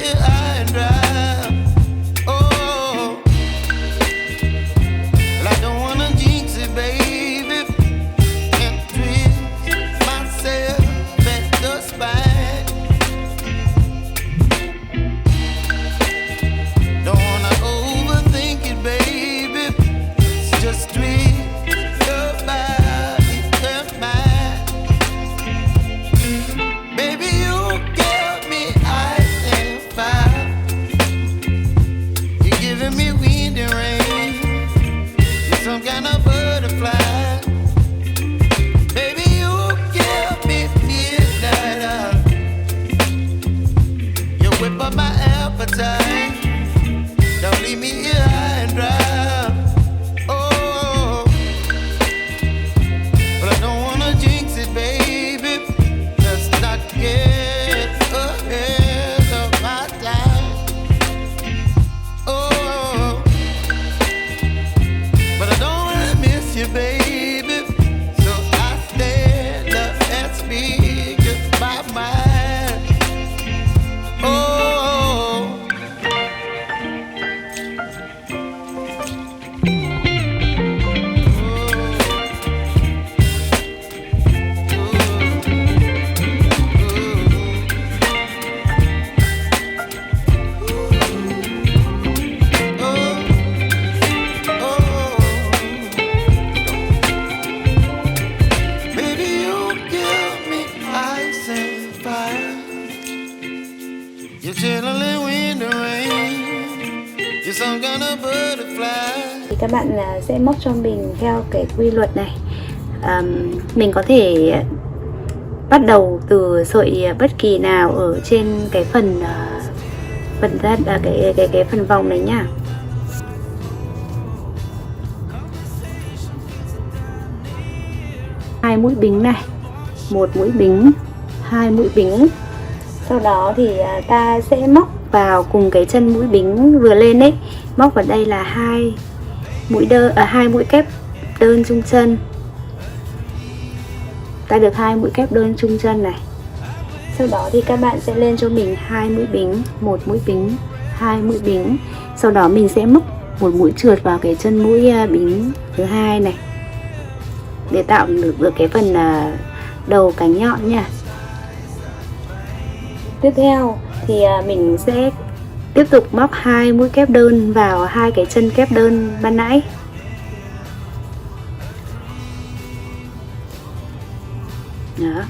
here high and dry. Oh, well, I don't wanna jinx it, baby, and twist myself at the spine. Don't wanna overthink it, baby. It's just twist your body and mine. Baby, you give me ice and fire. You're giving me wind and rain. You're some kind of butterfly. Baby, you give me midnight. You whip up my appetite. Don't leave me here high and dry. Oh, but I don't wanna jinx it, baby. Let's not get ahead of my time. Oh, but I don't wanna miss you, baby. So I stand up and speak just my mind. Oh. Thì các bạn sẽ móc cho mình theo cái quy luật này. Mình có thể bắt đầu từ sợi bất kỳ nào ở trên cái phần cái phần vòng này nhá. Hai mũi bính này, một mũi bính, hai mũi bính. Sau đó thì ta sẽ móc vào cùng cái chân mũi bính vừa lên ấy, móc vào đây là hai mũi kép đơn chung chân. Ta được hai mũi kép đơn chung chân này. Sau đó thì các bạn sẽ lên cho mình hai mũi bính, một mũi bính, hai mũi bính. Sau đó mình sẽ móc một mũi trượt vào cái chân mũi bính thứ hai này để tạo được cái phần đầu cánh nhọn nha. Tiếp theo thì mình sẽ tiếp tục móc hai mũi kép đơn vào hai cái chân kép đơn ban nãy. Đó,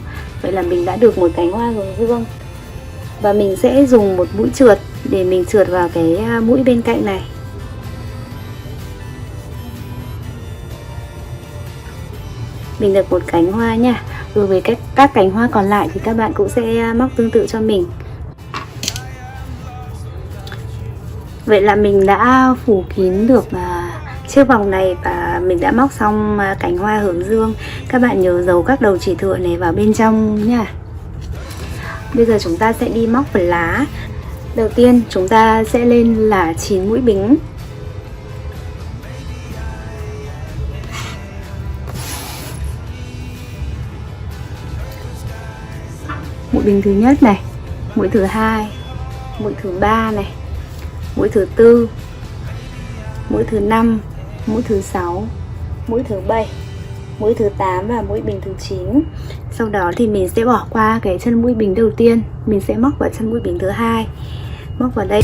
vậy là mình đã được một cánh hoa hướng dương. Và mình sẽ dùng một mũi trượt để mình trượt vào cái mũi bên cạnh này. Mình được một cánh hoa nha. Đối với các cánh hoa còn lại thì các bạn cũng sẽ móc tương tự cho mình. Vậy là mình đã phủ kín được chiếc vòng này và mình đã móc xong cánh hoa hướng dương. Các bạn nhớ giấu các đầu chỉ thựa này vào bên trong nha. Bây giờ chúng ta sẽ đi móc phần lá. Đầu tiên chúng ta sẽ lên là 9 mũi bính. Mũi bính thứ nhất này, mũi thứ hai, mũi thứ ba này, mũi thứ tư, mũi thứ 5, mũi thứ 6, mũi thứ 7, mũi thứ 8 và mũi bính thứ 9. Sau đó thì mình sẽ bỏ qua cái chân mũi bính đầu tiên, mình sẽ móc vào chân mũi bính thứ hai, móc vào đây.